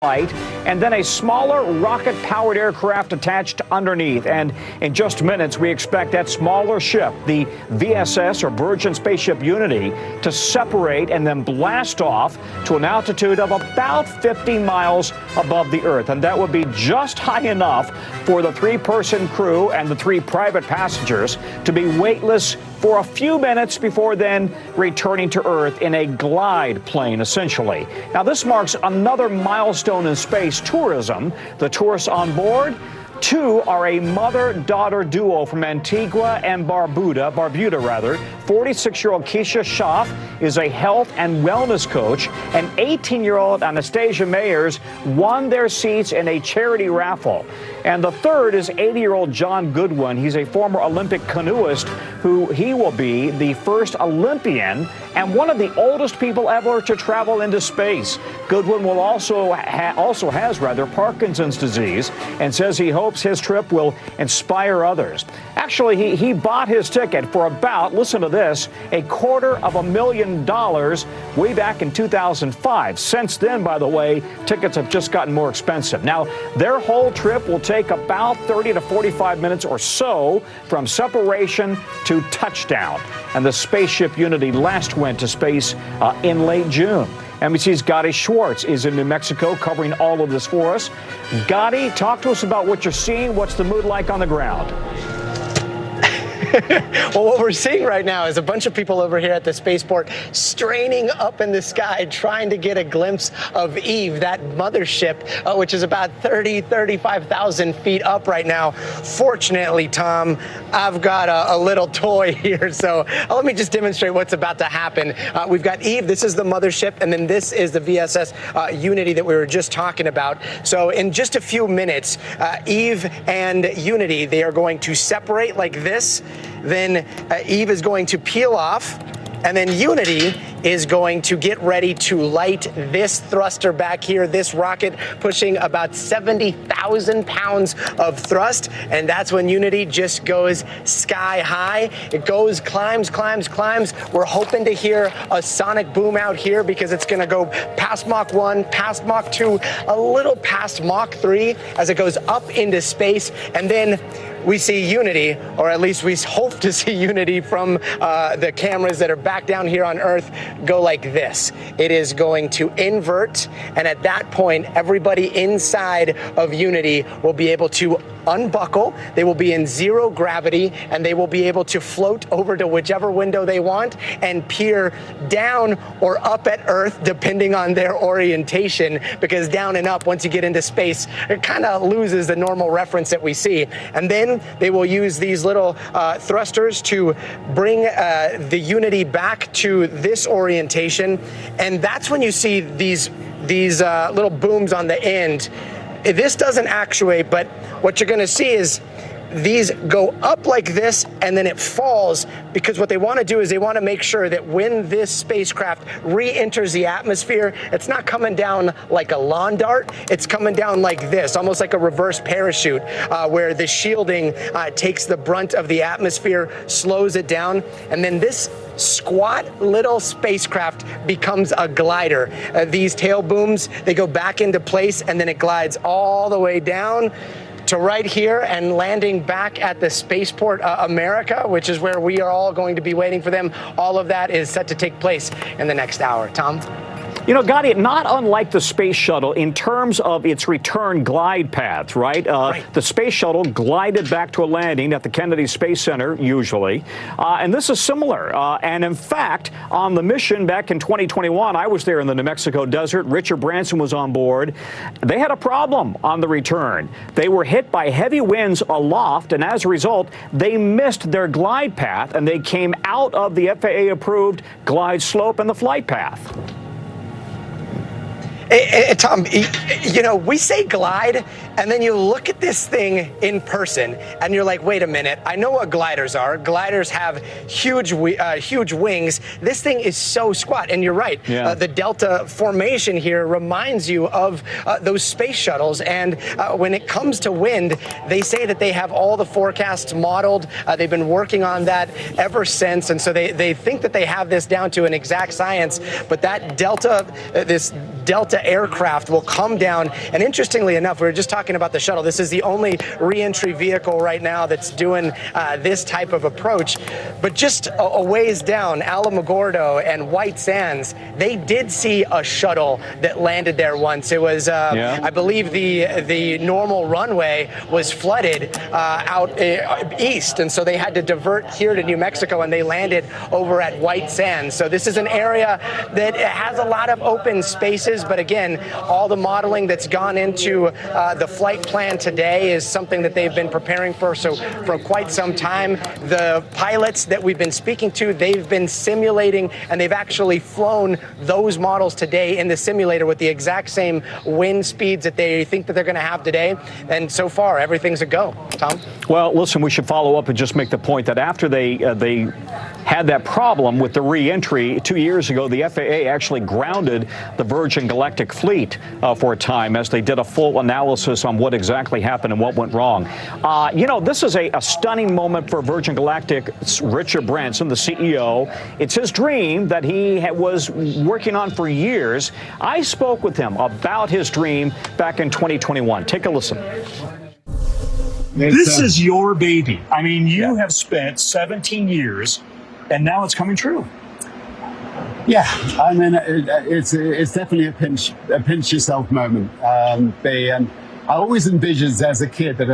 light, and then a smaller rocket-powered aircraft attached underneath. And in just minutes, we expect that smaller ship, the VSS, or Virgin Spaceship Unity, to separate and then blast off to an altitude of about 50 miles above the Earth. And that would be just high enough for the three-person crew and the three private passengers to be weightless for a few minutes before then returning to Earth in a glide plane, essentially. Now, this marks another milestone in space tourism. The tourists on board, two are a mother-daughter duo from Antigua and Barbuda. 46-year-old Keisha Schaff is a health and wellness coach, and 18-year-old Anastasia Mayers won their seats in a charity raffle. And the third is 80-year-old John Goodwin. He's a former Olympic canoeist he will be the first Olympian and one of the oldest people ever to travel into space. Goodwin will also has Parkinson's disease and says he hopes his trip will inspire others. Actually, he bought his ticket for about, listen to this, $250,000 way back in 2005. Since then, by the way, tickets have just gotten more expensive. Now, their whole trip will take about 30 to 45 minutes or so from separation to touchdown. And the spaceship Unity last went to space in late June. NBC's Gotti Schwartz is in New Mexico covering all of this for us. Gotti, talk to us about what you're seeing. What's the mood like on the ground? Well, what we're seeing right now is a bunch of people over here at the spaceport straining up in the sky, trying to get a glimpse of Eve, that mothership, which is about 35,000 feet up right now. Fortunately, Tom, I've got a little toy here, so let me just demonstrate what's about to happen. We've got Eve, this is the mothership, and then this is the VSS Unity that we were just talking about. So in just a few minutes, Eve and Unity, they are going to separate like this. Then Eve is going to peel off, and then Unity is going to get ready to light this thruster back here, this rocket pushing about 70,000 pounds of thrust, and that's when Unity just goes sky high. It goes, climbs. We're hoping to hear a sonic boom out here because it's going to go past Mach 1, past Mach 2, a little past Mach 3 as it goes up into space, and then we see Unity, or at least we hope to see Unity from the cameras that are back down here on Earth, go like this. It is going to invert, and at that point, everybody inside of Unity will be able to unbuckle. They will be in zero gravity, and they will be able to float over to whichever window they want and peer down or up at Earth, depending on their orientation, because down and up, once you get into space, it kind of loses the normal reference that we see. And then they will use these little thrusters to bring the Unity back to this orientation, and that's when you see these little booms on the end. This doesn't actuate, but what you're going to see is these go up like this, and then it falls, because what they want to do is they want to make sure that when this spacecraft re-enters the atmosphere, it's not coming down like a lawn dart, it's coming down like this, almost like a reverse parachute, where the shielding takes the brunt of the atmosphere, slows it down, and then this squat little spacecraft becomes a glider. These tail booms, they go back into place, and then it glides all the way down to right here and landing back at the Spaceport America, which is where we are all going to be waiting for them. All of that is set to take place in the next hour. Tom? You know, Gotti, not unlike the space shuttle in terms of its return glide path, right? The space shuttle glided back to a landing at the Kennedy Space Center, usually. And this is similar. And in fact, on the mission back in 2021, I was there in the New Mexico desert. Richard Branson was on board. They had a problem on the return. They were hit by heavy winds aloft, and as a result, they missed their glide path, and they came out of the FAA-approved glide slope and the flight path. Tom, you know, we say glide, and then you look at this thing in person, and you're like, wait a minute, I know what gliders are. Gliders have huge wings. This thing is so squat, and you're right. Yeah. The delta formation here reminds you of those space shuttles, and when it comes to wind, they say that they have all the forecasts modeled. They've been working on that ever since, and so they think that they have this down to an exact science, but that delta, this Delta aircraft will come down. And interestingly enough, we were just talking about the shuttle. This is the only re-entry vehicle right now that's doing this type of approach. But just a ways down, Alamogordo and White Sands, they did see a shuttle that landed there once. It was, I believe, the normal runway was flooded out east, and so they had to divert here to New Mexico, and they landed over at White Sands. So this is an area that has a lot of open spaces, but again, all the modeling that's gone into the flight plan today is something that they've been preparing for quite some time. The pilots that we've been speaking to, they've been simulating, and they've actually flown those models today in the simulator with the exact same wind speeds that they think that they're going to have today. And so far, everything's a go. Tom? Well, listen, we should follow up and just make the point that after they had that problem with the re-entry 2 years ago, the FAA actually grounded the Virgin Galactic fleet for a time as they did a full analysis on what exactly happened and what went wrong. You know, this is a stunning moment for Virgin Galactic. It's Richard Branson, the CEO. It's his dream that he was working on for years. I spoke with him about his dream back in 2021. Take a listen. This is your baby. I mean, you have spent 17 years, and now it's coming true. Yeah, I mean, it's definitely a pinch yourself moment. I always envisioned as a kid that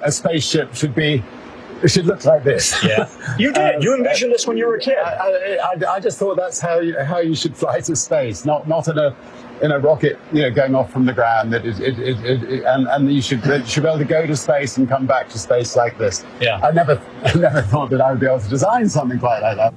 a spaceship should look like this. Yeah, you did. You envisioned this when you were a kid. I just thought that's how you should fly to space, not in a rocket, you know, going off from the ground. And you should be able to go to space and come back to space like this. Yeah. I never thought that I would be able to design something quite like that.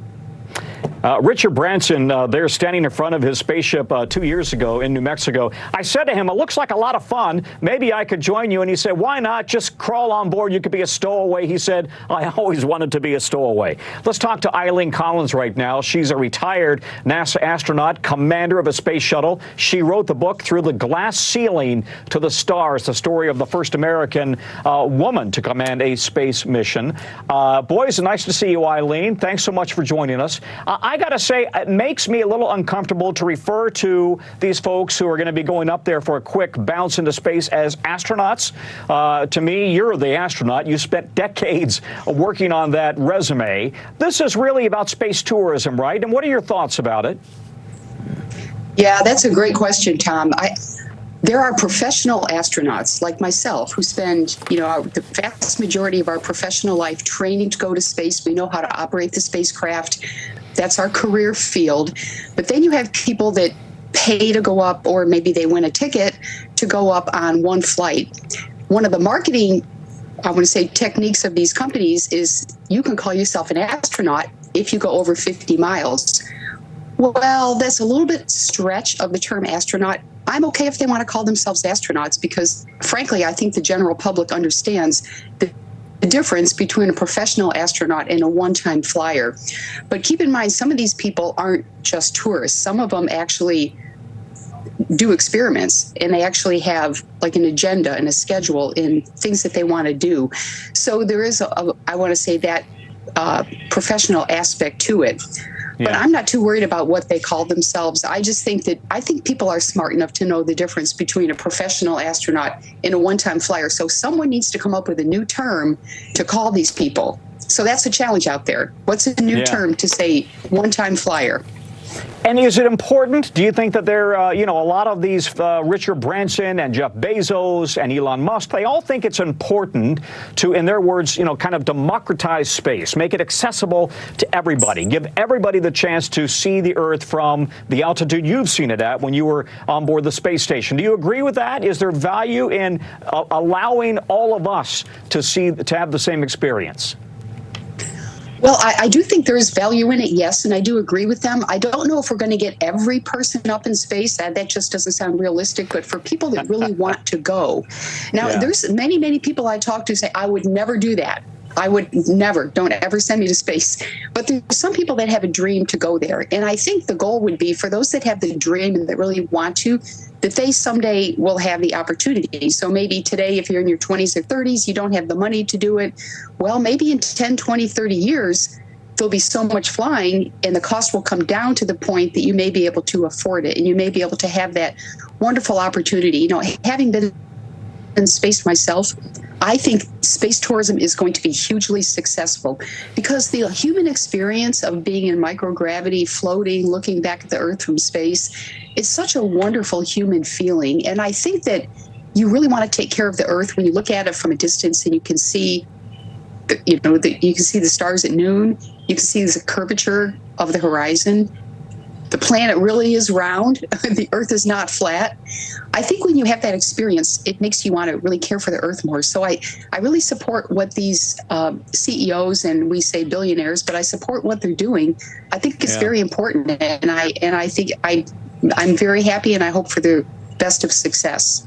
Richard Branson, there standing in front of his spaceship 2 years ago in New Mexico. I said to him, it looks like a lot of fun. Maybe I could join you. And he said, why not? Just crawl on board. You could be a stowaway. He said, I always wanted to be a stowaway. Let's talk to Eileen Collins right now. She's a retired NASA astronaut, commander of a space shuttle. She wrote the book Through the Glass Ceiling to the Stars, the story of the first American woman to command a space mission. Boys, nice to see you, Eileen. Thanks so much for joining us. I got to say, it makes me a little uncomfortable to refer to these folks who are going to be going up there for a quick bounce into space as astronauts. To me, you're the astronaut. You spent decades working on that resume. This is really about space tourism, right? And what are your thoughts about it? Yeah, that's a great question, Tom. There are professional astronauts like myself who spend, the vast majority of our professional life training to go to space. We know how to operate the spacecraft. That's our career field. But then you have people that pay to go up, or maybe they win a ticket to go up on one flight. One of the marketing, I want to say, techniques of these companies is you can call yourself an astronaut if you go over 50 miles. Well, that's a little bit stretch of the term astronaut. I'm okay if they want to call themselves astronauts because, frankly, I think the general public understands the difference between a professional astronaut and a one-time flyer. But keep in mind, some of these people aren't just tourists. Some of them actually do experiments, and they actually have like an agenda and a schedule in things that they want to do. So there is, I want to say, that professional aspect to it. But I'm not too worried about what they call themselves. I just think people are smart enough to know the difference between a professional astronaut and a one-time flyer. So someone needs to come up with a new term to call these people. So that's a challenge out there. What's a new term to say one-time flyer? And is it important? Do you think that there, a lot of these Richard Branson and Jeff Bezos and Elon Musk, they all think it's important to, in their words, kind of democratize space, make it accessible to everybody, give everybody the chance to see the Earth from the altitude you've seen it at when you were on board the space station. Do you agree with that? Is there value in allowing all of us to have the same experience? Well, I do think there is value in it, yes, and I do agree with them. I don't know if we're going to get every person up in space. That just doesn't sound realistic. But for people that really want to go, now there's many people I talk to say, I would never do that. I would never, don't ever send me to space. But there's some people that have a dream to go there. And I think the goal would be for those that have the dream and that really want to, that they someday will have the opportunity. So maybe today, if you're in your 20s or 30s, you don't have the money to do it. Well, maybe in 10, 20, 30 years, there'll be so much flying and the cost will come down to the point that you may be able to afford it and you may be able to have that wonderful opportunity. You know, having been in space myself, I think space tourism is going to be hugely successful because the human experience of being in microgravity, floating, looking back at the Earth from space is such a wonderful human feeling. And I think that you really want to take care of the Earth when you look at it from a distance and you can see, you know, you can see the stars at noon, you can see the curvature of the horizon. The planet really is round. The Earth is not flat. I think when you have that experience, it makes you want to really care for the Earth more. So I really support what these CEOs, and we say billionaires, but I support what they're doing. I think it's very important, and I think I'm very happy, and I hope for the best of success.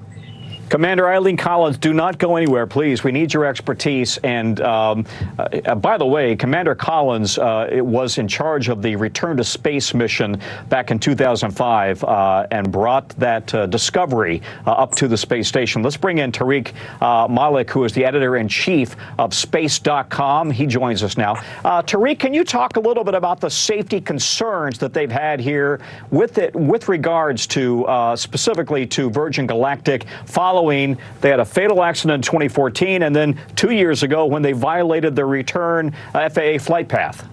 Commander Eileen Collins, do not go anywhere, please. We need your expertise. And by the way, Commander Collins was in charge of the return to space mission back in 2005 and brought that discovery up to the space station. Let's bring in Tariq Malik, who is the editor-in-chief of space.com. He joins us now. Tariq, can you talk a little bit about the safety concerns that they've had here with regards to specifically to Virgin Galactic following they had a fatal accident in 2014 and then 2 years ago when they violated their return FAA flight path?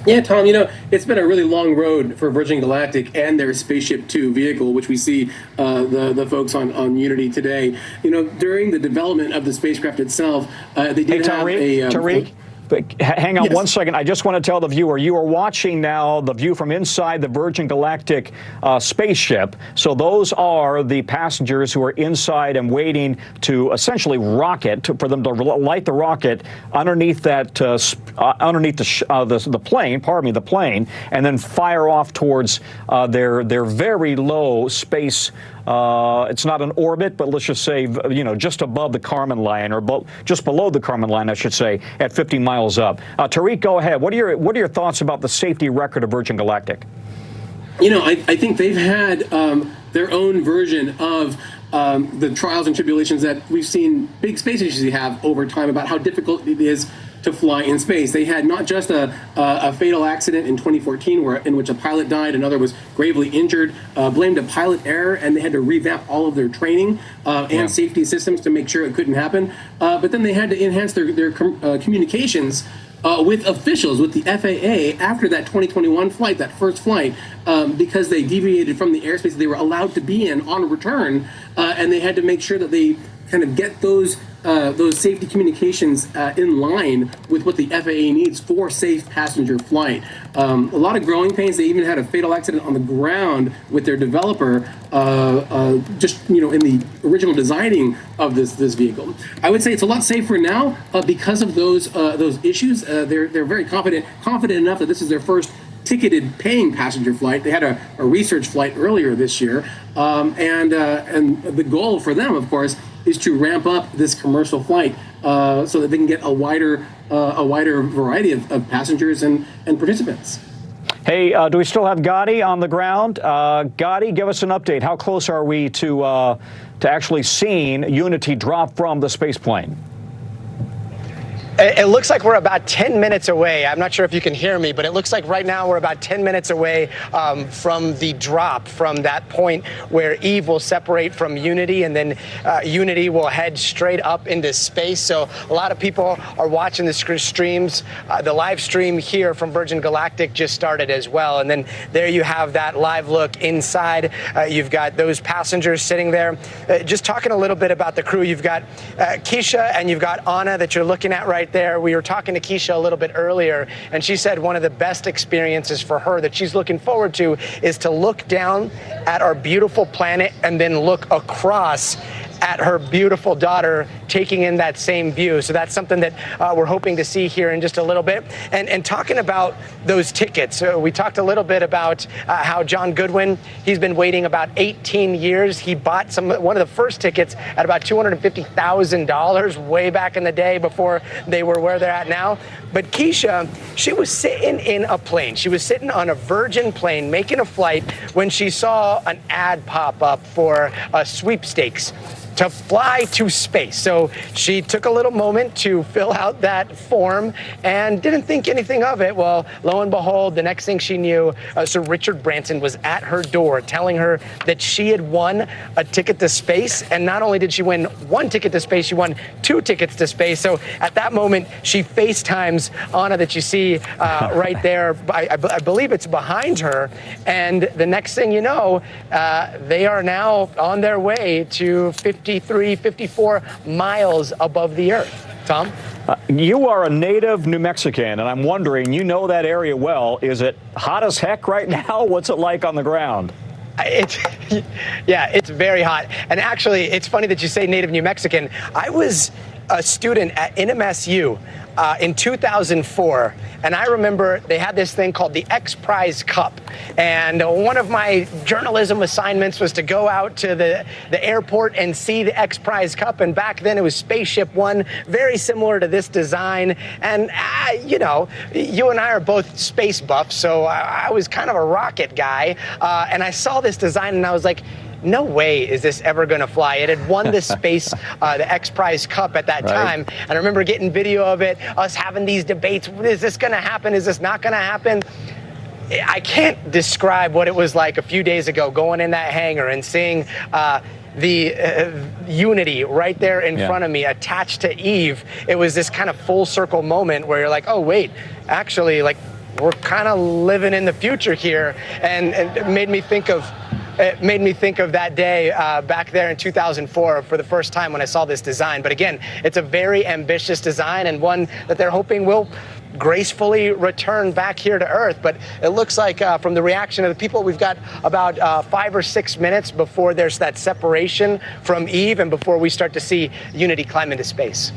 Yeah, Tom, you know, it's been a really long road for Virgin Galactic and their Spaceship Two vehicle, which we see the folks on Unity today. You know, during the development of the spacecraft itself, they did have a... Tariq? But hang on one second. I just want to tell the viewer, you are watching now the view from inside the Virgin Galactic spaceship. So those are the passengers who are inside and waiting to essentially for them to light the rocket underneath that underneath the plane. Pardon me, the plane, and then fire off towards their very low space. It's not an orbit, but let's just say, you know, just above the Kármán line, or just below the Kármán line, I should say, at 50 miles up. Tariq, go ahead. What are your thoughts about the safety record of Virgin Galactic? You know, I think they've had their own version of the trials and tribulations that we've seen big space agencies have over time about how difficult it is to fly in space. They had not just a fatal accident in 2014 in which a pilot died, another was gravely injured, blamed a pilot error, and they had to revamp all of their training and safety systems to make sure it couldn't happen. But then they had to enhance their communications with officials, with the FAA, after that 2021 flight, that first flight, because they deviated from the airspace they were allowed to be in on return, and they had to make sure that they kind of get those safety communications in line with what the FAA needs for safe passenger flight. A lot of growing pains. They even had a fatal accident on the ground with their developer, just, you know, in the original designing of this vehicle. I would say it's a lot safer now because of those issues. They're very confident enough that this is their first ticketed paying passenger flight. They had a research flight earlier this year, and the goal for them, of course, is to ramp up this commercial flight so that they can get a wider variety of passengers and participants. Hey, do we still have Gadi on the ground? Gadi, give us an update. How close are we to actually seeing Unity drop from the space plane? It looks like we're about 10 minutes away. I'm not sure if you can hear me, but it looks like right now we're about 10 minutes away from the drop, from that point where Eve will separate from Unity, and then Unity will head straight up into space. So a lot of people are watching the streams. The live stream here from Virgin Galactic just started as well. And then there you have that live look inside. You've got those passengers sitting there. Just talking a little bit about the crew, you've got Keisha and you've got Anna that you're looking at right there. We were talking to Keisha a little bit earlier, and she said one of the best experiences for her that she's looking forward to is to look down at our beautiful planet and then look across at her beautiful daughter taking in that same view. So that's something that we're hoping to see here in just a little bit. And talking about those tickets, we talked a little bit about how John Goodwin, he's been waiting about 18 years. He bought one of the first tickets at about $250,000 way back in the day before they were where they're at now. But Keisha, she was sitting in a plane. She was sitting on a Virgin plane making a flight when she saw an ad pop up for a sweepstakes. to fly to space. So she took a little moment to fill out that form and didn't think anything of it. Well, lo and behold, the next thing she knew, Sir Richard Branson was at her door telling her that she had won a ticket to space. And not only did she win one ticket to space, she won 2 tickets to space. So at that moment, she FaceTimes Anna that you see right there. I believe it's behind her. And the next thing you know, they are now on their way to 53, 54 miles above the Earth. Tom? You are a native New Mexican, and I'm wondering, you know that area well. Is it hot as heck right now? What's it like on the ground? Yeah, it's very hot. And actually, it's funny that you say native New Mexican. I was a student at NMSU in 2004, and I remember they had this thing called the X Prize Cup. And one of my journalism assignments was to go out to the airport and see the X Prize Cup. And back then it was Spaceship One, very similar to this design. And, you know, you and I are both space buffs, so I was kind of a rocket guy. And I saw this design and I was like, no way is this ever going to fly. It had won the space, the X Prize Cup at that time. And I remember getting video of it, us having these debates. Is this going to happen? Is this not going to happen? I can't describe what it was like a few days ago going in that hangar and seeing the Unity right there in front of me attached to Eve. It was this kind of full circle moment where you're like, oh, wait, actually, like, we're kind of living in the future here. And it made me think of that day back there in 2004 for the first time when I saw this design. But again, it's a very ambitious design and one that they're hoping will gracefully return back here to Earth. But it looks like from the reaction of the people, we've got about 5 or 6 minutes before there's that separation from Eve and before we start to see Unity climb into space.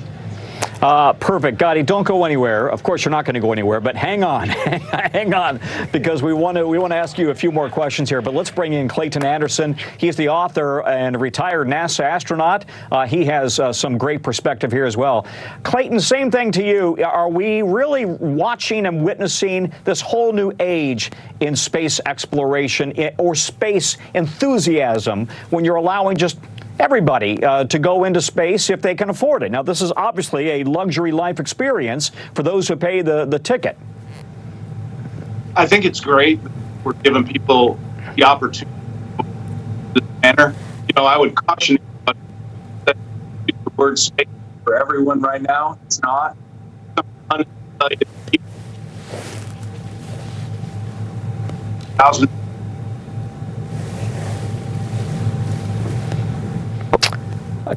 Perfect. Gotti, don't go anywhere. Of course, you're not going to go anywhere, but hang on. Hang on, because we want to ask you a few more questions here. But let's bring in Clayton Anderson. He's the author and a retired NASA astronaut. He has some great perspective here as well. Clayton, same thing to you. Are we really watching and witnessing this whole new age in space exploration or space enthusiasm when you're allowing just everybody to go into space if they can afford it? Now, this is obviously a luxury life experience for those who pay the ticket. I think it's great that we're giving people the opportunity in this manner. You know, I would caution that the word space for everyone right now. It's not.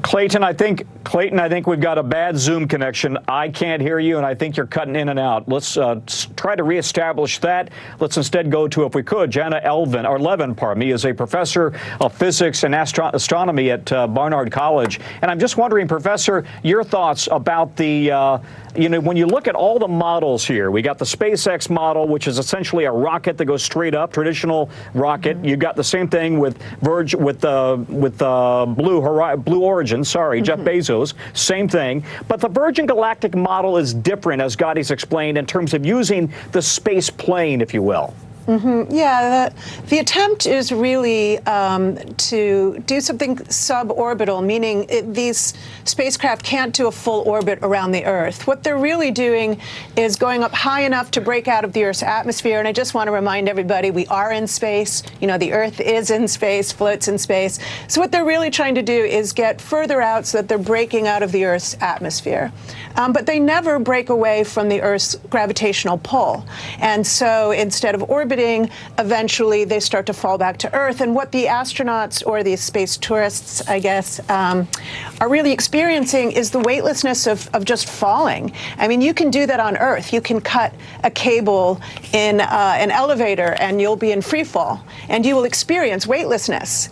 Clayton, I think we've got a bad Zoom connection. I can't hear you, and I think you're cutting in and out. Let's try to reestablish that. Let's instead go to, if we could, Jana Levin, is a professor of physics and astronomy at Barnard College. And I'm just wondering, Professor, your thoughts about the, when you look at all the models here, we got the SpaceX model, which is essentially a rocket that goes straight up, traditional rocket. You've got the same thing with Blue Origin. Jeff Bezos, same thing. But the Virgin Galactic model is different, as Gotti's explained, in terms of using the space plane, if you will. Yeah, the attempt is really to do something suborbital, meaning these spacecraft can't do a full orbit around the Earth. What they're really doing is going up high enough to break out of the Earth's atmosphere. And I just want to remind everybody, we are in space. You know, the Earth is in space, floats in space. So what they're really trying to do is get further out so that they're breaking out of the Earth's atmosphere. But they never break away from the Earth's gravitational pull. And so instead of orbiting, eventually they start to fall back to Earth. And what the astronauts, or the space tourists, I guess, are really experiencing is the weightlessness of just falling. I mean, you can do that on Earth. You can cut a cable in an elevator and you'll be in free fall and you will experience weightlessness.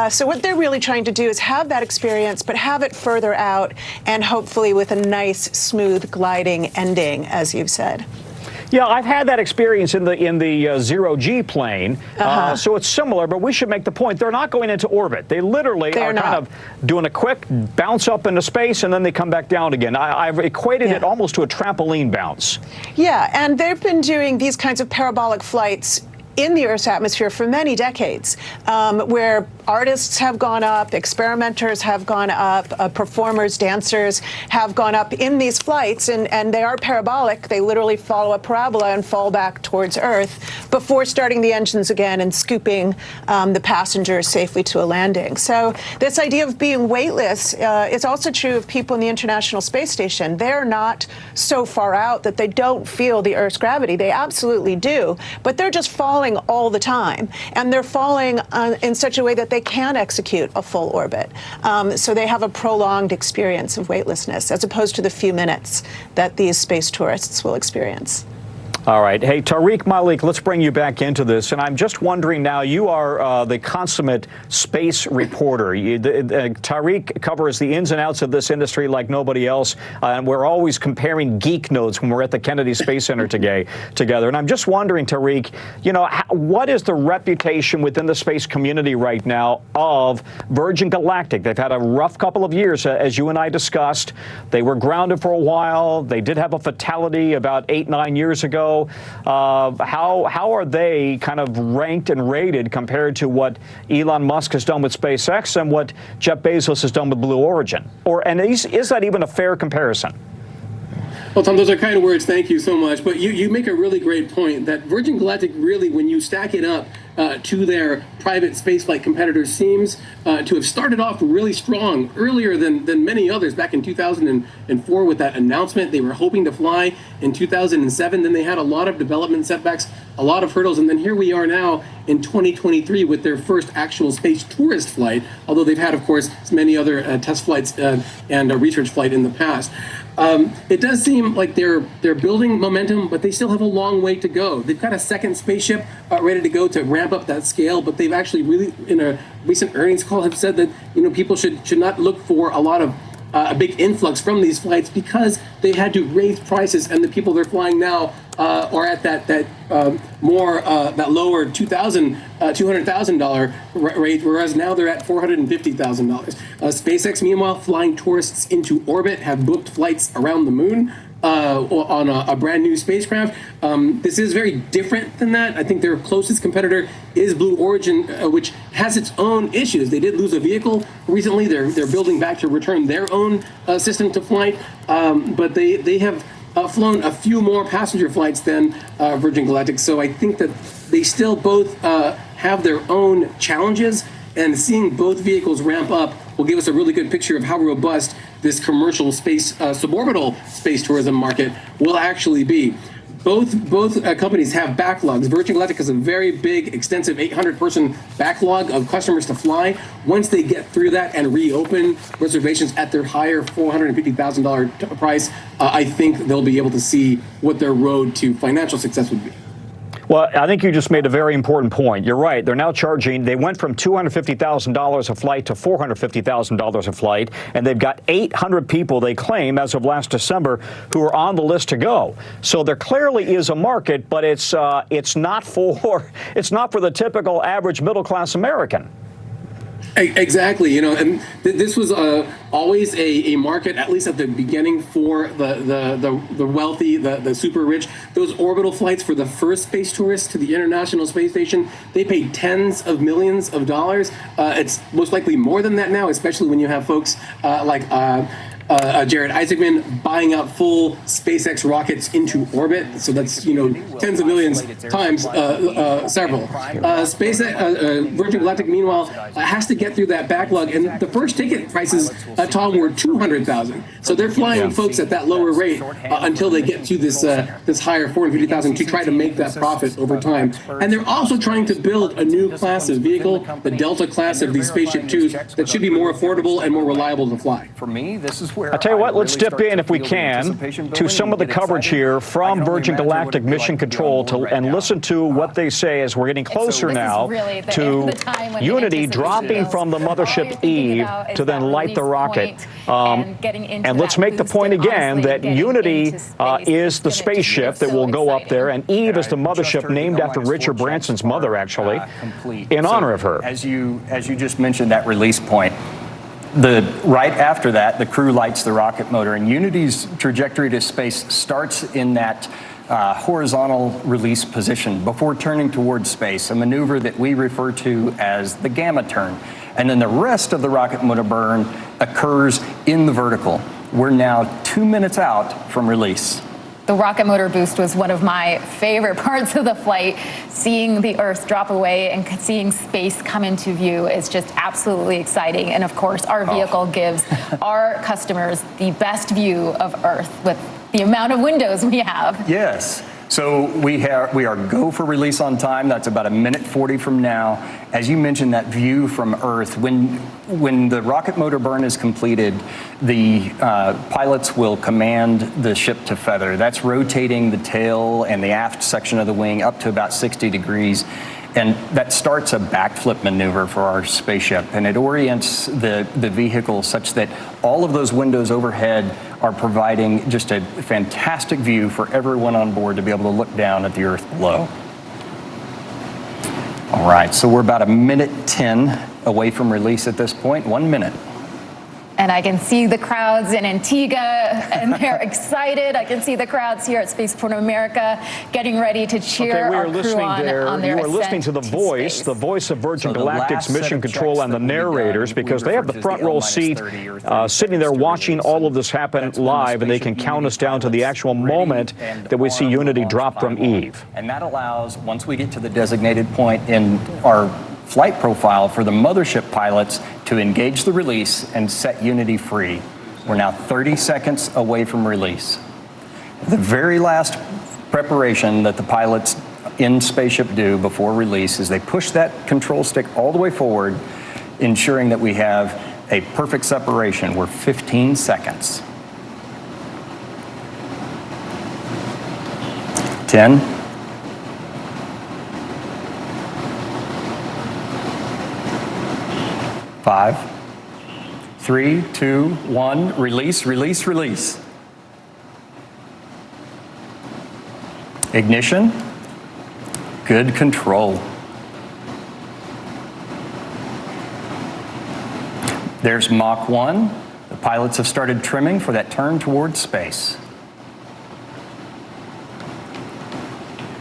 So what they're really trying to do is have that experience, but have it further out and hopefully with a nice, smooth, gliding ending, as you've said. Yeah, I've had that experience in the zero-G plane, so it's similar, but we should make the point, they're not going into orbit. They literally are kind of doing a quick bounce up into space, and then they come back down again. I've equated it almost to a trampoline bounce. Yeah, and they've been doing these kinds of parabolic flights in the Earth's atmosphere for many decades, where artists have gone up, experimenters have gone up, performers, dancers have gone up in these flights, and they are parabolic. They literally follow a parabola and fall back towards Earth before starting the engines again and scooping the passengers safely to a landing. So this idea of being weightless is also true of people in the International Space Station. They're not so far out that they don't feel the Earth's gravity. They absolutely do, but they're just falling all the time, and they're falling in such a way that they can execute a full orbit. So they have a prolonged experience of weightlessness, as opposed to the few minutes that these space tourists will experience. All right. Hey, Tariq Malik, let's bring you back into this. And I'm just wondering now, you are the consummate space reporter. Tariq covers the ins and outs of this industry like nobody else. And we're always comparing geek notes when we're at the Kennedy Space Center together. And I'm just wondering, Tariq, you know, what is the reputation within the space community right now of Virgin Galactic? They've had a rough couple of years, as you and I discussed. They were grounded for a while. They did have a fatality about 8-9 years ago. How are they kind of ranked and rated compared to what Elon Musk has done with SpaceX and what Jeff Bezos has done with Blue Origin? And is that even a fair comparison? Well, Tom, those are kind words. Thank you so much. But you make a really great point that Virgin Galactic really, when you stack it up to their private spaceflight competitors, seems to have started off really strong earlier than many others. Back in 2004 with that announcement, they were hoping to fly in 2007. Then they had a lot of development setbacks, a lot of hurdles. And then here we are now in 2023 with their first actual space tourist flight, although they've had, of course, many other test flights and a research flight in the past. It does seem like they're building momentum, but they still have a long way to go. They've got a second spaceship ready to go to ramp up that scale, but they've actually really, in a recent earnings call, have said that, you know, people should not look for a lot of a big influx from these flights because they had to raise prices, and the people they're flying now are at that lower $200,000 rate, whereas now they're at $450,000. SpaceX, meanwhile, flying tourists into orbit, have booked flights around the moon on a brand new spacecraft. This is very different than that. I think their closest competitor is Blue Origin, which has its own issues. They did lose a vehicle recently. They're building back to return their own system to flight, but they have flown a few more passenger flights than Virgin Galactic. So I think that they still both have their own challenges, and seeing both vehicles ramp up will give us a really good picture of how robust this commercial space, suborbital space tourism market will actually be. Both companies have backlogs. Virgin Galactic has a very big, extensive 800-person backlog of customers to fly. Once they get through that and reopen reservations at their higher $450,000 price, I think they'll be able to see what their road to financial success would be. Well, I think you just made a very important point. You're right. They're now charging, they went from $250,000 a flight to $450,000 a flight, and they've got 800 people, they claim, as of last December, who are on the list to go. So there clearly is a market, but it's not for the typical average middle-class American. Exactly, you know, and this was always a market, at least at the beginning, for the wealthy, the super rich. Those orbital flights for the first space tourists to the International Space Station, they paid tens of millions of dollars. It's most likely more than that now, especially when you have folks like Jared Isaacman buying out full SpaceX rockets into orbit. So that's, you know, tens of millions times several. Virgin Galactic, meanwhile, has to get through that backlog. And the first ticket prices, Tom, were $200,000. So they're flying folks at that lower rate until they get to this higher $450,000 to try to make that profit over time. And they're also trying to build a new class of vehicle, the Delta class of these Spaceship Twos, that should be more affordable and more reliable to fly. For me, this is I'll tell you what, let's dip in, if we can, to some of the coverage here from Virgin Galactic Mission Control and listen to what they say as we're getting closer now to Unity dropping from the mothership Eve to then light the rocket. And let's make the point again that Unity is the spaceship that will go up there, and Eve is the mothership named after Richard Branson's mother, actually, in honor of her. As you just mentioned, that release point, right after that, the crew lights the rocket motor, and Unity's trajectory to space starts in that horizontal release position before turning towards space, a maneuver that we refer to as the gamma turn. And then the rest of the rocket motor burn occurs in the vertical. We're now 2 minutes out from release. The rocket motor boost was one of my favorite parts of the flight. Seeing the Earth drop away and seeing space come into view is just absolutely exciting. And of course, our vehicle gives our customers the best view of Earth with the amount of windows we have. Yes. So we are go for release on time. That's about 1:40 from now. As you mentioned, that view from Earth, when the rocket motor burn is completed, the pilots will command the ship to feather. That's rotating the tail and the aft section of the wing up to about 60 degrees. And that starts a backflip maneuver for our spaceship, and it orients the vehicle such that all of those windows overhead are providing just a fantastic view for everyone on board to be able to look down at the Earth below. All right, so we're about 1:10 away from release at this point, 1 minute. And I can see the crowds in Antigua, and they're excited. I can see the crowds here at Spaceport America getting ready to cheer our crew on their You are listening to the voice of Virgin Galactic's mission control and the narrators, because they have the front row seat, sitting there watching all of this happen live, and they can count us down to the actual moment that we see Unity drop from Eve. And that allows, once we get to the designated point in our flight profile, for the mothership pilots to engage the release and set Unity free. We're now 30 seconds away from release. The very last preparation that the pilots in spaceship do before release is they push that control stick all the way forward, ensuring that we have a perfect separation. We're 15 seconds. 10. 5, 3, 2, 1, release, release, release. Ignition, good control. There's Mach 1. The pilots have started trimming for that turn towards space.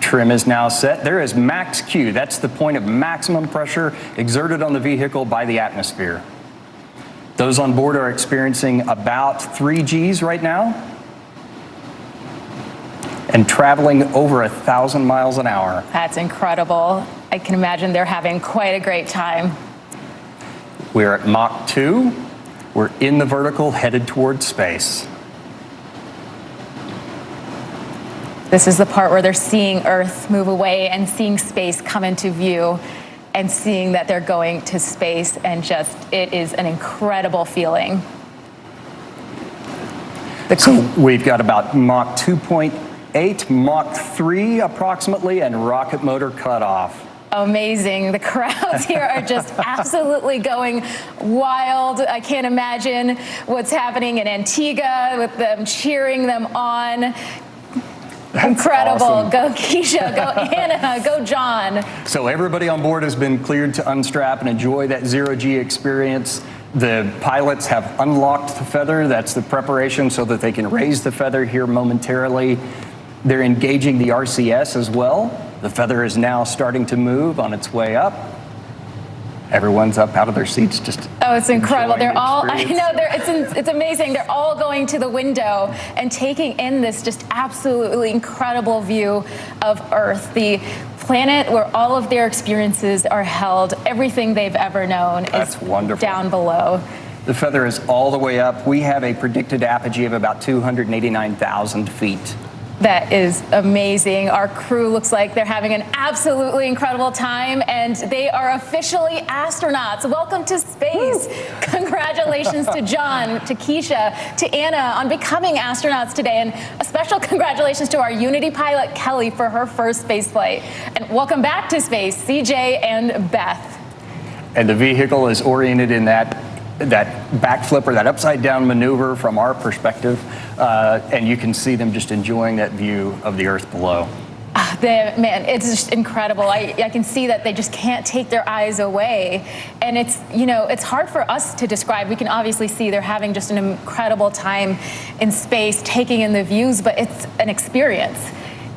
Trim is now set. There is max Q. That's the point of maximum pressure exerted on the vehicle by the atmosphere. Those on board are experiencing about 3 Gs right now and traveling over 1,000 miles an hour. That's incredible. I can imagine they're having quite a great time. We're at Mach 2. We're in the vertical, headed towards space. This is the part where they're seeing Earth move away and seeing space come into view and seeing that they're going to space, and just, it is an incredible feeling. So we've got about Mach 2.8, Mach 3 approximately, and rocket motor cutoff. Amazing. The crowds here are just absolutely going wild. I can't imagine what's happening in Antigua with them cheering them on. That's incredible. Awesome. Go Keisha, go Anna, go John. So everybody on board has been cleared to unstrap and enjoy that zero-G experience. The pilots have unlocked the feather. That's the preparation so that they can raise the feather here momentarily. They're engaging the RCS as well. The feather is now starting to move on its way up. Everyone's up out of their seats, just it's incredible. They're all, I know, it's amazing. They're all going to the window and taking in this just absolutely incredible view of Earth, the planet where all of their experiences are held. Everything they've ever known is down below. The feather is all the way up. We have a predicted apogee of about 289,000 feet. That is amazing. Our crew looks like they're having an absolutely incredible time, and they are officially astronauts. Welcome to space. Woo. Congratulations to John, to Keisha, to Anna on becoming astronauts today, and a special congratulations to our Unity pilot, Kelly, for her first space flight. And welcome back to space, CJ and Beth. And the vehicle is oriented in that backflip or that upside down maneuver from our perspective, and you can see them just enjoying that view of the Earth below. Man, it's just incredible. I can see that they just can't take their eyes away, and it's hard for us to describe. We can obviously see they're having just an incredible time in space, taking in the views, but it's an experience.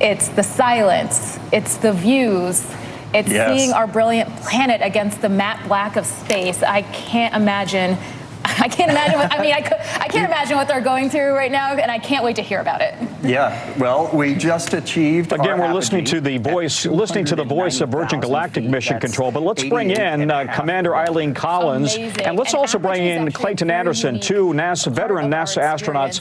It's the silence. It's the views. It's seeing our brilliant planet against the matte black of space. I can't imagine. I can't imagine what, I mean, I can't imagine what they're going through right now, and I can't wait to hear about it. Yeah, well, we just achieved. Again, we're listening to the voice of Virgin Galactic Mission Control, but let's bring in Commander Eileen Collins, and let's also bring in Clayton Anderson, two veteran NASA astronauts.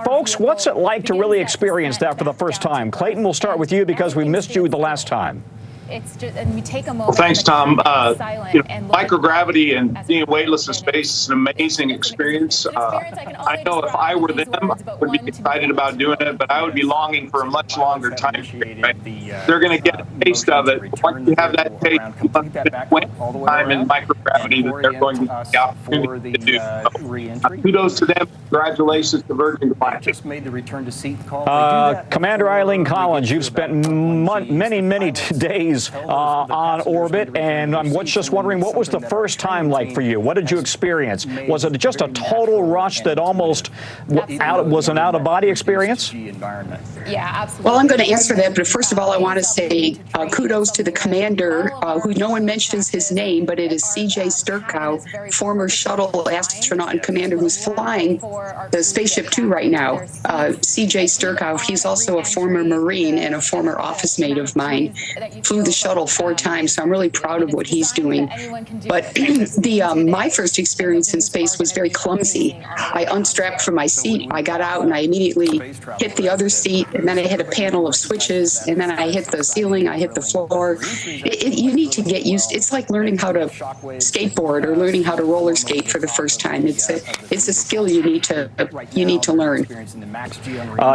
Folks, what's it like to really experience that for the first time? Clayton, we'll start with you because we missed you the last time. It's just, and we take a moment. Well, thanks, Tom. Microgravity and being weightless in space is an amazing experience. I know if I were them, I would be excited about doing it, but I would be longing for a much longer time period. Right? They're going to get a taste of it. Once you have that taste, time in microgravity that they're going to get the opportunity to do. So, kudos to them. Congratulations to Virgin Galactic. Just made the return to seat call. Commander Eileen Collins, you've spent many days on orbit, and I'm just wondering, what was the first time like for you? What did you experience? Was it just a total rush that almost was an out-of-body experience? Yeah, absolutely. Well, I'm going to answer that, but first of all, I want to say kudos to the commander, who no one mentions his name, but it is C.J. Sturkow, former shuttle astronaut and commander who's flying the Spaceship Two right now. C.J. Sturkow, he's also a former Marine and a former office mate of mine. Flew the shuttle 4 times, so I'm really proud of what he's doing. But my first experience in space was very clumsy. I unstrapped from my seat, I got out, and I immediately hit the other seat, and then I hit a panel of switches, and then I hit the ceiling, I hit the floor. You need to get used. It's like learning how to skateboard or learning how to roller skate for the first time. It's a skill you need to learn.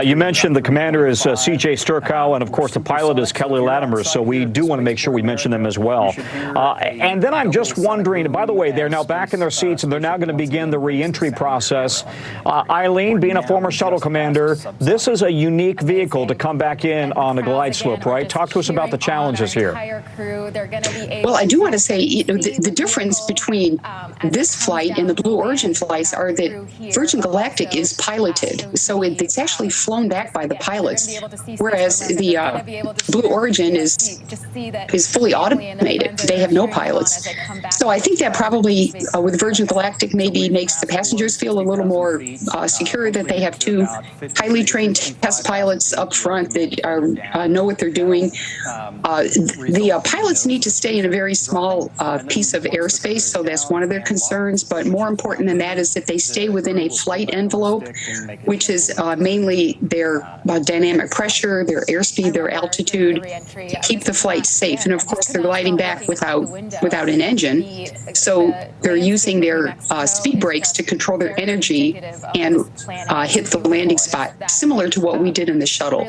You mentioned the commander is C.J. Sturkow, and of course the pilot is Kelly Latimer, so we do want to make sure we mention them as well. And then I'm just wondering, by the way, they're now back in their seats, and they're now going to begin the re-entry process. Eileen, being a former shuttle commander, this is a unique vehicle to come back in on a glide slope, right? Talk to us about the challenges here. Well, I do want to say the difference between this flight and the Blue Origin flights are that Virgin Galactic is piloted, so it's actually flown back by the pilots, whereas the Blue Origin is fully automated. They have no pilots. So I think that probably with Virgin Galactic maybe makes the passengers feel a little more secure that they have 2 highly trained test pilots up front that know what they're doing. The pilots need to stay in a very small piece of airspace, so that's one of their concerns. But more important than that is that they stay within a flight envelope, which is mainly their dynamic pressure, their airspeed, their altitude, to keep the flight safe. And of course, they're gliding back without an engine, so they're using their speed brakes to control their energy and hit the landing spot, similar to what we did in the shuttle.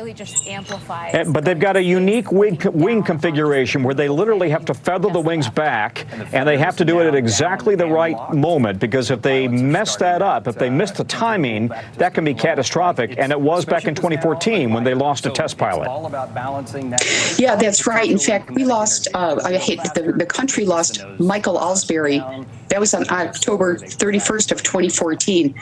But they've got a unique wing configuration where they literally have to feather the wings back, and they have to do it at exactly the right moment, because if they mess that up, if they miss the timing, that can be catastrophic. And it was back in 2014 when they lost a test pilot. Yeah, that's right. In fact, we lost, the country lost Michael Alsbury. That was on October 31st of 2014.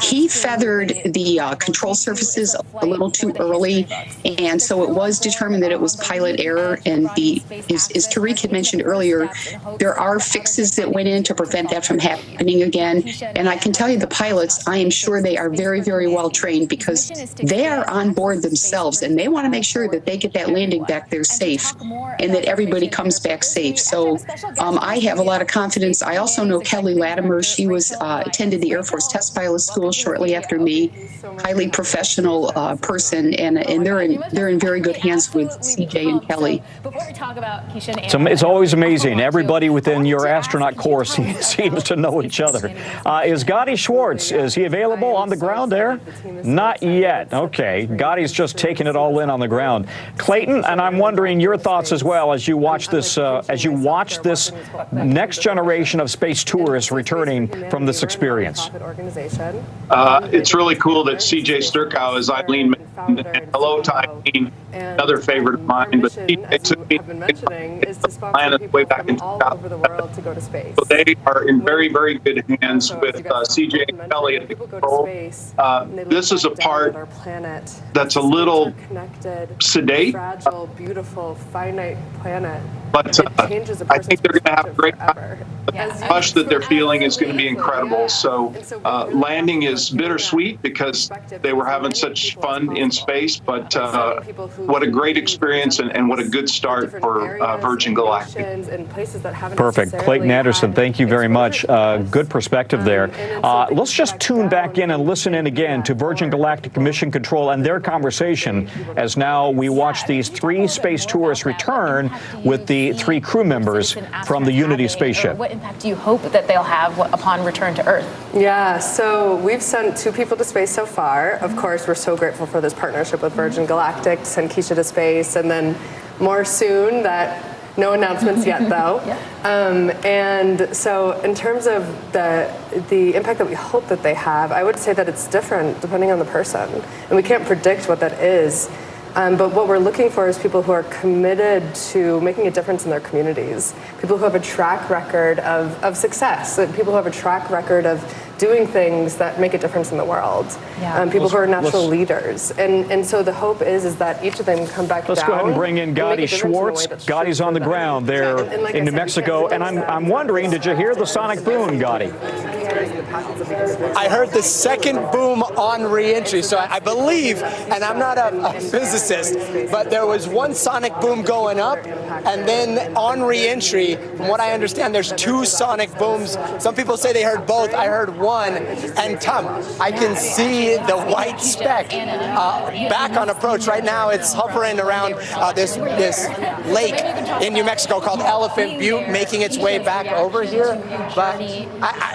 He feathered the control surfaces a little too early, and so it was determined that it was pilot error. And as Tariq had mentioned earlier, there are fixes that went in to prevent that from happening again. And I can tell you the pilots, I am sure they are very, very well trained, because they are on board themselves, and they want to make sure that they get that landing back there safe and that everybody comes back safe. So I have a lot of confidence. I also know Kelly Latimer. She was attended the Air Force Test Pilot School shortly after me. Highly professional person, and they're in very good hands with CJ and Kelly. It's always amazing. Everybody within your astronaut corps seems to know each other. Is Gotti Schwartz, is he available on the ground there? Not yet. Okay. Gotti's just taking it all in on the ground. Clayton, and I'm wondering your thoughts as well as you watch this next generation of space tourists returning from this experience. It's really cool that C.J. Sturkow, as Eileen mentioned, and hello, Tyene, another favorite of mine. But they took me planet way back in 2007. So they are in very, very good hands with CJ and Kelly at the control. This is a part that's a little sedate, fragile, beautiful, finite planet. but I think they're going to have a great time. The rush that they're feeling is going to be incredible. So landing is bittersweet because they were having such fun in space, but what a great experience and what a good start for Virgin Galactic. Perfect. Clayton Anderson, thank you very much. Good perspective there. Let's just tune back in and listen in again to Virgin Galactic Mission Control and their conversation as now we watch these 3 space tourists return with the 3 crew members from the Unity spaceship. What impact do you hope that they'll have upon return to Earth? Yeah, so we've sent 2 people to space so far. Of course, we're so grateful for this partnership with Virgin Galactic to send Keisha to space, and then more soon. That no announcements yet, though. And so in terms of the impact that we hope that they have, I would say that it's different depending on the person. And we can't predict what that is. But what we're looking for is people who are committed to making a difference in their communities, people who have a track record of success, people who have a track record of doing things that make a difference in the world, people who are natural leaders. And so the hope is that each of them come back down. Let's go ahead and bring in Gadi Schwartz. Gadi's on the ground there in New Mexico. And I'm wondering, did you hear the sonic boom, Gadi? I heard the second boom on re-entry, so I believe, and I'm not a physicist, but there was one sonic boom going up, and then on re-entry, from what I understand, there's 2 sonic booms. Some people say they heard both. I heard one, and Tom, I can see the white speck back on approach. Right now, it's hovering around this lake in New Mexico called Elephant Butte, making its way back over here. But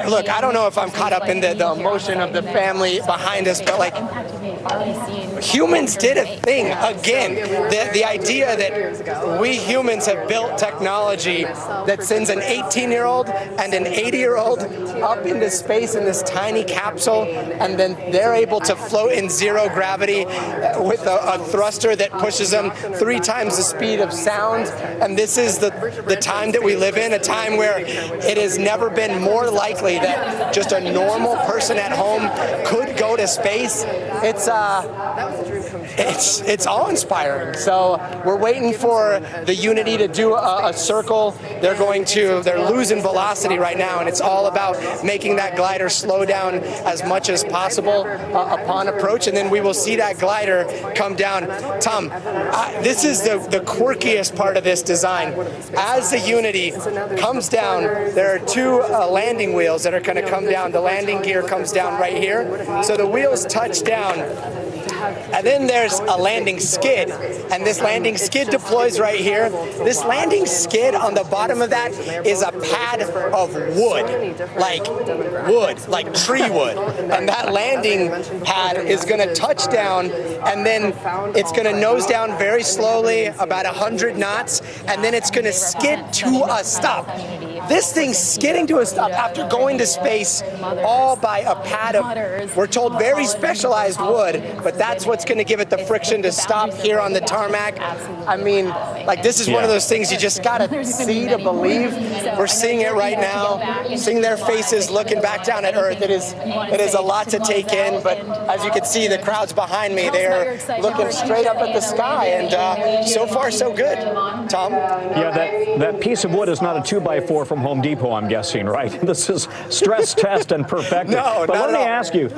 look, I don't know if I'm caught up in the emotion of the family behind us, but like, humans did a thing again. The idea that we humans have built technology that sends an 18-year-old and an 80-year-old up into space in this tiny capsule, and then they're able to float in 0 gravity with a thruster that pushes them 3 times the speed of sound. And this is the time that we live in, a time where it has never been more likely that just a normal person at home could go to space. It's awe-inspiring. So we're waiting for the Unity to do a circle. They're losing velocity right now, and it's all about making that glider slow down as much as possible upon approach, and then we will see that glider come down. Tom, this is the quirkiest part of this design. As the Unity comes down, there are 2 landing wheels that are going to come down. The landing gear comes down right here. So the wheels touch down. And then there's a landing skid, and this landing skid deploys right here. This landing skid on the bottom of that is a pad of wood, like tree wood. And that landing pad is going to touch down, and then it's going to nose down very slowly, about 100 knots, and then it's going to skid to a stop. This thing's skidding to a stop after going to space all by a pad of, we're told, very specialized wood, but that's what's going to give it the friction to stop here on the tarmac. I mean, like, this is one of those things you just got to see to believe. We're seeing it right now, seeing their faces looking back down at Earth. It is a lot to take in, but as you can see, the crowds behind me, they're looking straight up at the sky, and so far so good. Tom? Yeah, that piece of wood is not a 2x4 from Home Depot, I'm guessing, right? This is stress test and perfected. No, but not let me at all. ask you,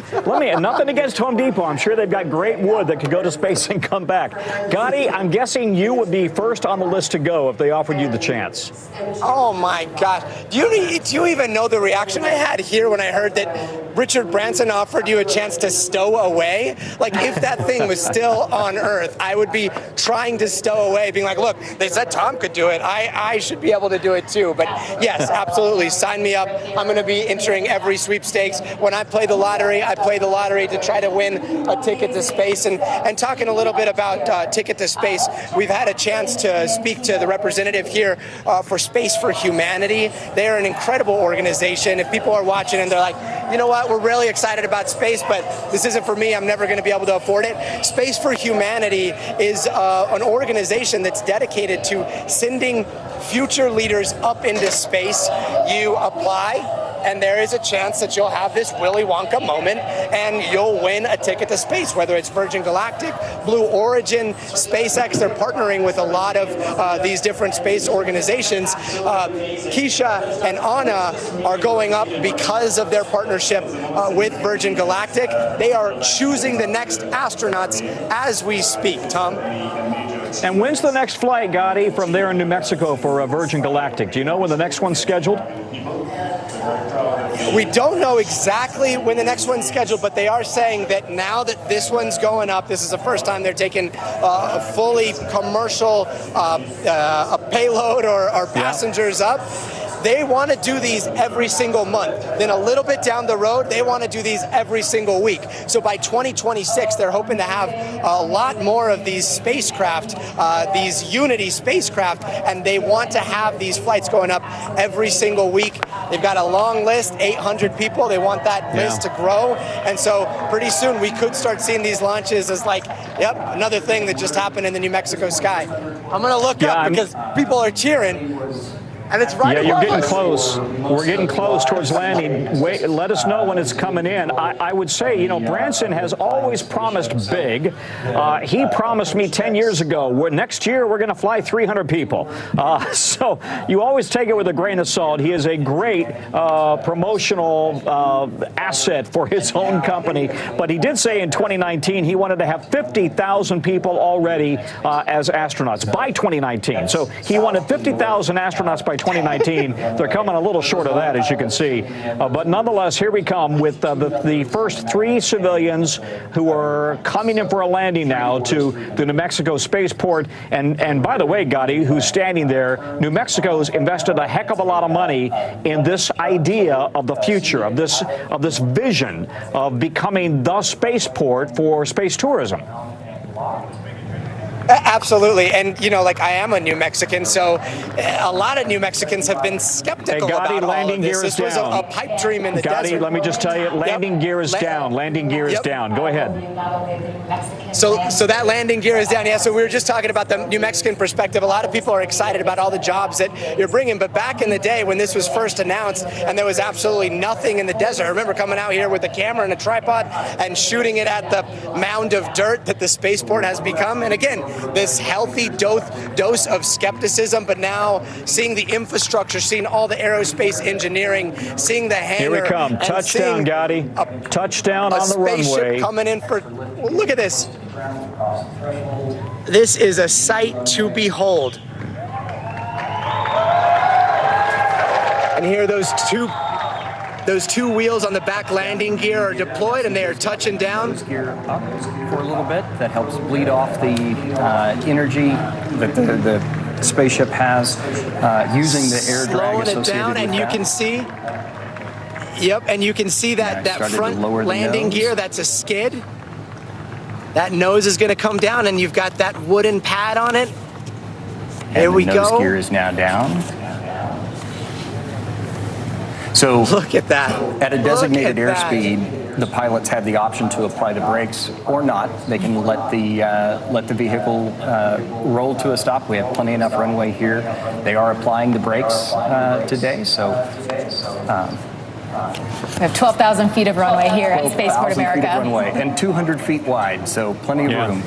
nothing against Home Depot. I'm sure they've got great wood that could go to space and come back. Gadi, I'm guessing you would be first on the list to go if they offered you the chance. Oh my gosh. Do you even know the reaction I had here when I heard that Richard Branson offered you a chance to stow away? Like, if that thing was still on Earth, I would be trying to stow away, being like, look, they said Tom could do it. I should be able to do it too. But yes, absolutely. Sign me up. I'm going to be entering every sweepstakes. When I play the lottery, I play the lottery to try to win a ticket to space. And talking a little bit about Ticket to Space, we've had a chance to speak to the representative here for Space for Humanity. They are an incredible organization. If people are watching and they're like, you know what, we're really excited about space, but this isn't for me. I'm never going to be able to afford it. Space for Humanity is an organization that's dedicated to sending future leaders up into space. You apply, and there is a chance that you'll have this Willy Wonka moment and you'll win a ticket to space, whether it's Virgin Galactic, Blue Origin, SpaceX. They're partnering with a lot of these different space organizations. Keisha and Anna are going up because of their partnership with Virgin Galactic. They are choosing the next astronauts as we speak, Tom. And when's the next flight, Gotti, from there in New Mexico for Virgin Galactic? Do you know when the next one's scheduled? We don't know exactly when the next one's scheduled, but they are saying that now that this one's going up, this is the first time they're taking a fully commercial a payload or passengers up. They want to do these every single month. Then a little bit down the road, they want to do these every single week. So by 2026, they're hoping to have a lot more of these spacecraft, these Unity spacecraft, and they want to have these flights going up every single week. They've got a long list, 800 people. They want that list to grow. And so pretty soon we could start seeing these launches as like, yep, another thing that just happened in the New Mexico sky. I'm going to look up because people are cheering. And it's right you're getting close. We're getting close towards landing. Wait, let us know when it's coming in. I would say, you know, Branson has always promised big. He promised me 10 years ago, next year we're going to fly 300 people. So you always take it with a grain of salt. He is a great promotional asset for his own company. But he did say in 2019 he wanted to have 50,000 people already as astronauts by 2019. So he wanted 50,000 astronauts by 2019. They're coming a little short of that, as you can see. But nonetheless, here we come with the first 3 civilians who are coming in for a landing now to the New Mexico spaceport. And by the way, Gotti, who's standing there, New Mexico's invested a heck of a lot of money in this idea of the future, of this vision of becoming the spaceport for space tourism. Absolutely. And, you know, like I am a New Mexican, so a lot of New Mexicans have been skeptical about all of this. This was a pipe dream in the desert. Let me just tell you, landing gear is down. Landing gear is down. Go ahead. So that landing gear is down. Yeah, so we were just talking about the New Mexican perspective. A lot of people are excited about all the jobs that you're bringing. But back in the day when this was first announced and there was absolutely nothing in the desert, I remember coming out here with a camera and a tripod and shooting it at the mound of dirt that the spaceport has become. And again, this healthy dose of skepticism, but now seeing the infrastructure, seeing all the aerospace engineering, seeing the hangar. Here we come. Touchdown, Gotti. Touchdown on the runway. A spaceship coming in for, well, look at this. This is a sight to behold. And here those two wheels on the back landing gear are deployed and they are touching down. Gear up for a little bit. That helps bleed off the energy that the spaceship has using the air drag associated with that. Slowing it down, and you can see. Yep, and you can see that front landing gear. That's a skid. That nose is going to come down, and you've got that wooden pad on it. Here we go. The nose gear is now down. So look at that. At a designated airspeed, the pilots have the option to apply the brakes or not. They can let the vehicle roll to a stop. We have plenty enough runway here. They are applying the brakes today, so. We have 12,000 feet of runway here at Spaceport America. Feet of runway and 200 feet wide, so plenty of room.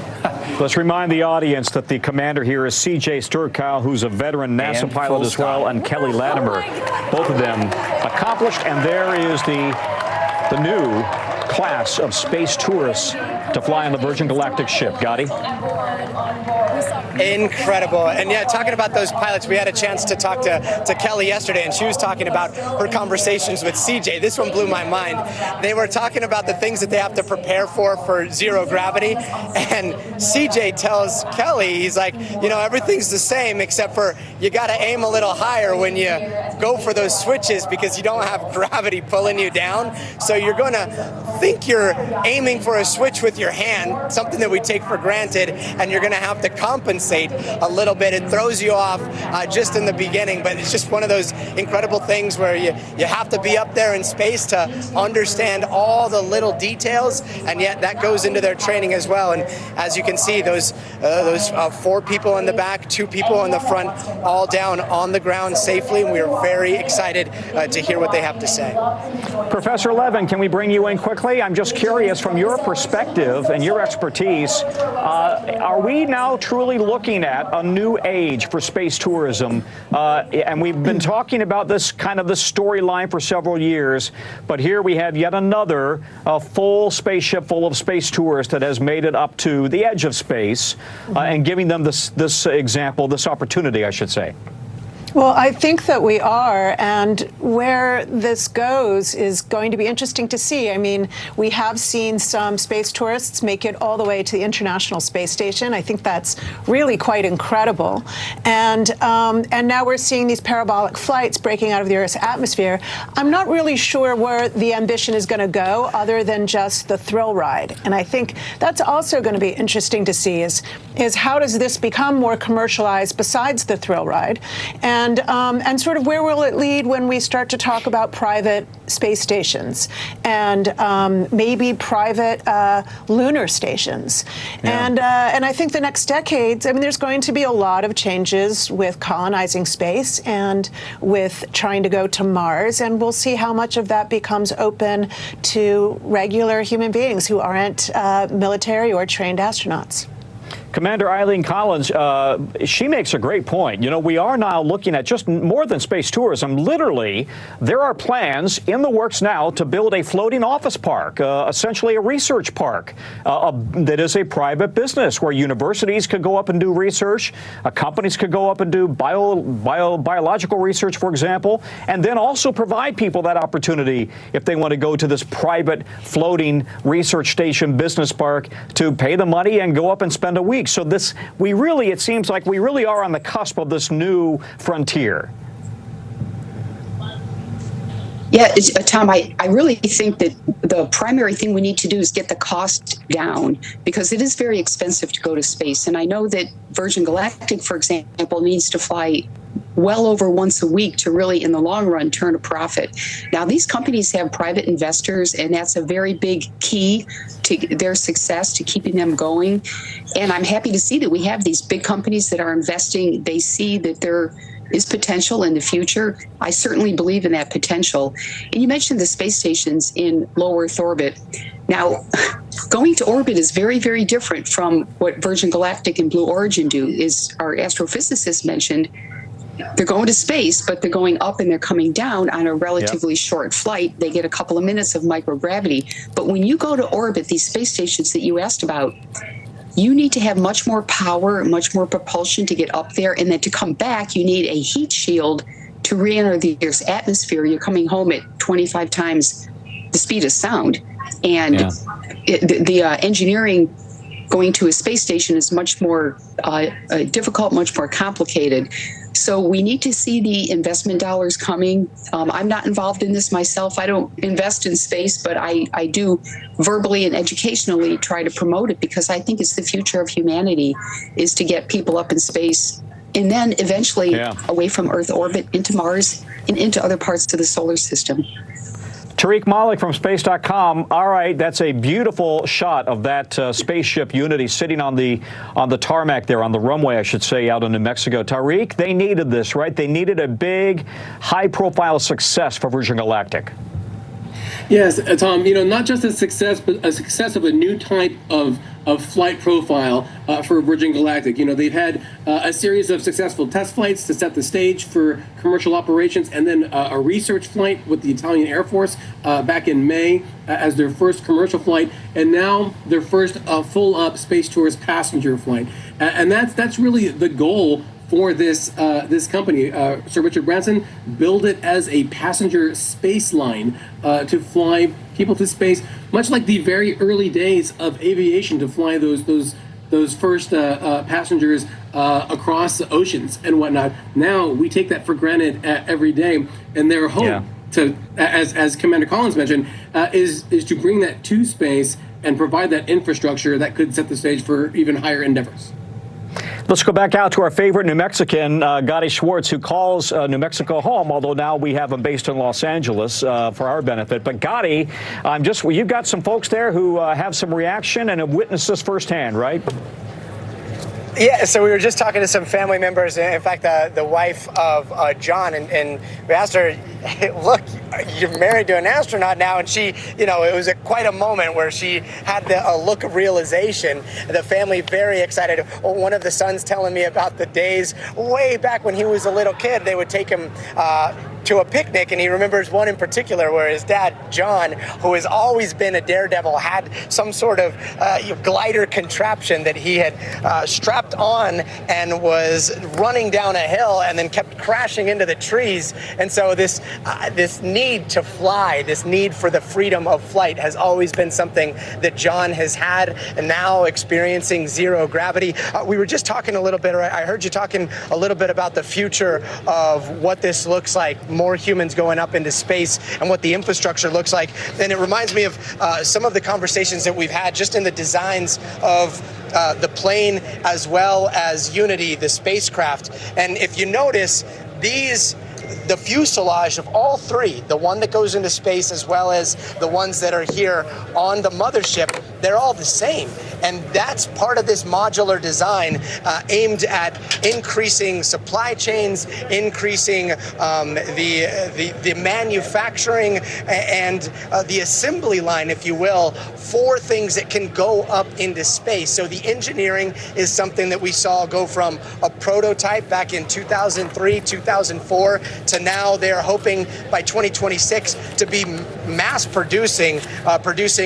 Let's remind the audience that the commander here is C.J. Sturkow, who's a veteran NASA pilot as well, and Kelly Latimer. Both of them accomplished, and there is the new class of space tourists to fly on the Virgin Galactic ship. Gotti? Incredible. And yeah, talking about those pilots, we had a chance to talk to Kelly yesterday, and she was talking about her conversations with CJ. This one blew my mind. They were talking about the things that they have to prepare for zero gravity. And CJ tells Kelly, he's like, you know, everything's the same except for you got to aim a little higher when you go for those switches because you don't have gravity pulling you down. So you're going to think you're aiming for a switch with your hand, something that we take for granted, and you're going to have to compensate a little bit. It throws you off just in the beginning, but it's just one of those incredible things where you have to be up there in space to understand all the little details, and yet that goes into their training as well. And as you can see, those 4 people in the back, 2 people in the front, all down on the ground safely, and we are very excited to hear what they have to say. Professor Levin, can we bring you in quickly? I'm just curious, from your perspective and your expertise, are we now truly looking at a new age for space tourism? And we've been talking about this kind of the storyline for several years, but here we have yet another full spaceship full of space tourists that has made it up to the edge of space, and giving them this example, this opportunity, I should say. Well, I think that we are, and where this goes is going to be interesting to see. I mean, we have seen some space tourists make it all the way to the International Space Station. I think that's really quite incredible. And now we're seeing these parabolic flights breaking out of the Earth's atmosphere. I'm not really sure where the ambition is going to go other than just the thrill ride. And I think that's also going to be interesting to see is how does this become more commercialized besides the thrill ride? And sort of where will it lead when we start to talk about private space stations and maybe private lunar stations? Yeah. And I think the next decades, I mean, there's going to be a lot of changes with colonizing space and with trying to go to Mars, and we'll see how much of that becomes open to regular human beings who aren't military or trained astronauts. Commander Eileen Collins, she makes a great point. You know, we are now looking at just more than space tourism. Literally, there are plans in the works now to build a floating office park, essentially a research park that is a private business where universities could go up and do research, companies could go up and do biological research, for example, and then also provide people that opportunity if they want to go to this private floating research station business park to pay the money and go up and spend a week. So it seems like we really are on the cusp of this new frontier. Yeah, Tom, I really think that the primary thing we need to do is get the cost down, because it is very expensive to go to space. And I know that Virgin Galactic, for example, needs to fly well over once a week to really, in the long run, turn a profit. Now, these companies have private investors, and that's a very big key to their success, to keeping them going. And I'm happy to see that we have these big companies that are investing. They see that there is potential in the future. I certainly believe in that potential. And you mentioned the space stations in low Earth orbit. Now, going to orbit is very, very different from what Virgin Galactic and Blue Origin do. Is our astrophysicist mentioned, they're going to space, but they're going up and they're coming down on a relatively short flight. They get a couple of minutes of microgravity. But when you go to orbit, these space stations that you asked about, you need to have much more power, much more propulsion to get up there. And then to come back, you need a heat shield to re-enter the Earth's atmosphere. You're coming home at 25 times the speed of sound. And the engineering going to a space station is much more difficult, much more complicated. So we need to see the investment dollars coming. I'm not involved in this myself. I don't invest in space, but I do verbally and educationally try to promote it, because I think it's the future of humanity, is to get people up in space and then eventually away from Earth orbit into Mars and into other parts of the solar system. Tariq Malik from Space.com. All right, that's a beautiful shot of that spaceship Unity sitting on the tarmac there, on the runway, I should say, out in New Mexico. Tariq, they needed this, right? They needed a big, high-profile success for Virgin Galactic. Yes, Tom, you know, not just a success, but a success of a new type of flight profile for Virgin Galactic. You know, they've had a series of successful test flights to set the stage for commercial operations, and then a research flight with the Italian Air Force back in May as their first commercial flight, and now their first full-up space tourist passenger flight. And that's really the goal for this company. Sir Richard Branson built it as a passenger space line to fly people to space, much like the very early days of aviation, to fly those first passengers across the oceans and whatnot. Now we take that for granted every day, and their hope to, as Commander Collins mentioned, is to bring that to space and provide that infrastructure that could set the stage for even higher endeavors. Let's go back out to our favorite New Mexican, Gotti Schwartz, who calls New Mexico home, although now we have him based in Los Angeles for our benefit. But Gotti, you've got some folks there who have some reaction and have witnessed this firsthand, right? Yeah, so we were just talking to some family members, in fact, the wife of John, and we asked her, hey, look, you're married to an astronaut now, and she, it was quite a moment where she had a look of realization. The family very excited. One of the sons telling me about the days way back when he was a little kid, they would take him to a picnic, and he remembers one in particular where his dad, John, who has always been a daredevil, had some sort of glider contraption that he had strapped on and was running down a hill and then kept crashing into the trees. And so this need to fly, this need for the freedom of flight has always been something that John has had, and now experiencing zero gravity. We were just talking a little bit, or I heard you talking a little bit about the future of what this looks like, more humans going up into space and what the infrastructure looks like. And it reminds me of some of the conversations that we've had just in the designs of the plane as well as Unity, the spacecraft. And if you notice, the fuselage of all three, the one that goes into space as well as the ones that are here on the mothership, they're all the same. And that's part of this modular design aimed at increasing supply chains, increasing the manufacturing and the assembly line, if you will, for things that can go up into space. So the engineering is something that we saw go from a prototype back in 2003, 2004 to now they're hoping by 2026 to be mass producing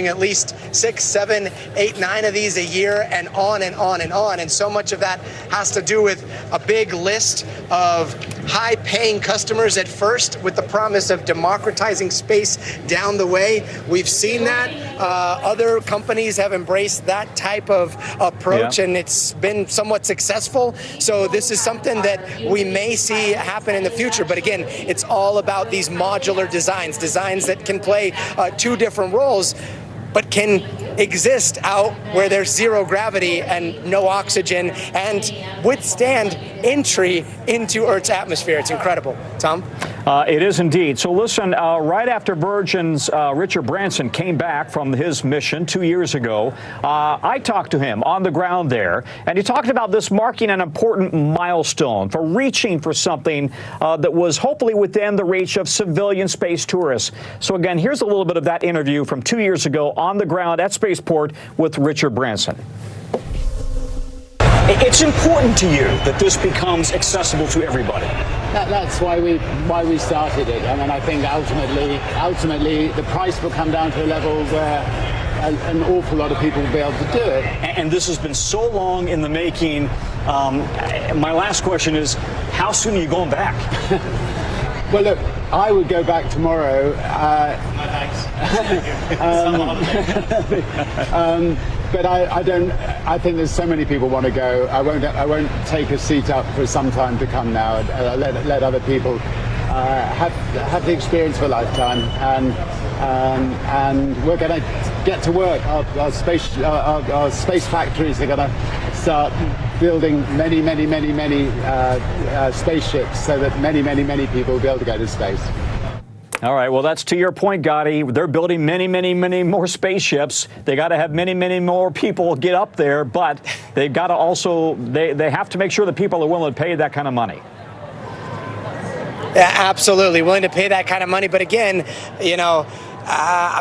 at least 6, 7, 8, 9 of these a year, and on and on and on. And so much of that has to do with a big list of high-paying customers at first, with the promise of democratizing space down the way. We've seen that. Other companies have embraced that type of approach, and it's been somewhat successful. So this is something that we may see happen in the future. But again, it's all about these modular designs that can play two different roles, but can exist out where there's zero gravity and no oxygen and withstand entry into Earth's atmosphere. It's incredible. Tom? It is indeed. So listen, right after Virgin's Richard Branson came back from his mission 2 years ago, I talked to him on the ground there, and he talked about this marking an important milestone for reaching for something that was hopefully within the reach of civilian space tourists. So again, here's a little bit of that interview from 2 years ago on the ground at Spaceport with Richard Branson. It's important to you that this becomes accessible to everybody. That's why we started it. I mean, I think ultimately the price will come down to a level where an awful lot of people will be able to do it. And this has been so long in the making. My last question is, how soon are you going back? Well, look, I would go back tomorrow. But I don't. I think there's so many people want to go. I won't take a seat up for some time to come now. Let other people have the experience of a lifetime, and we're going to get to work. Our space factories are going to start building many spaceships, so that many people will be able to go to space. All right, well, that's to your point, Gotti. They're building many more spaceships. They got to have many more people get up there, but they've got to also, they have to make sure that people are willing to pay that kind of money. Yeah, absolutely. Willing to pay that kind of money. But again,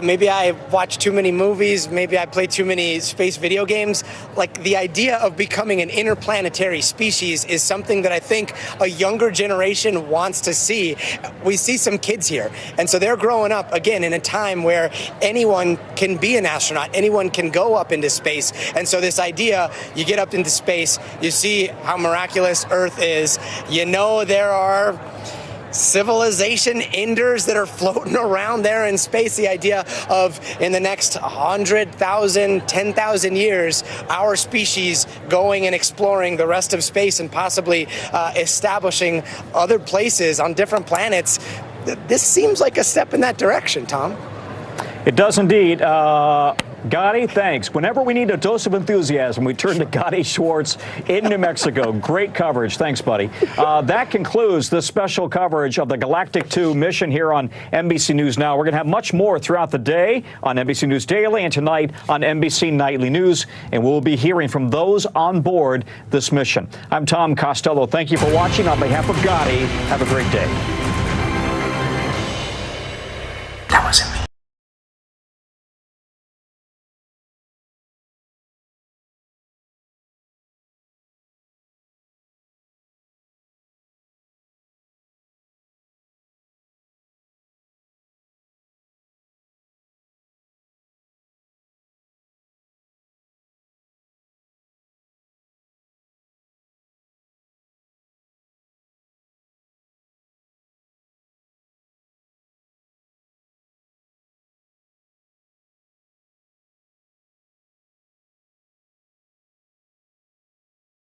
maybe I watch too many movies, maybe I play too many space video games. Like, the idea of becoming an interplanetary species is something that I think a younger generation wants to see. We see some kids here, and so they're growing up, again, in a time where anyone can be an astronaut, anyone can go up into space. And so this idea, you get up into space, you see how miraculous Earth is, there are civilization enders that are floating around there in space. The idea of, in the next 100,000, 10,000 years, our species going and exploring the rest of space and possibly establishing other places on different planets. This seems like a step in that direction, Tom. It does indeed. Gotti, thanks. Whenever we need a dose of enthusiasm, we turn to Gotti Schwartz in New Mexico. Great coverage. Thanks, buddy. That concludes this special coverage of the Galactic 2 mission here on NBC News Now. We're going to have much more throughout the day on NBC News Daily and tonight on NBC Nightly News, and we'll be hearing from those on board this mission. I'm Tom Costello. Thank you for watching. On behalf of Gotti, have a great day.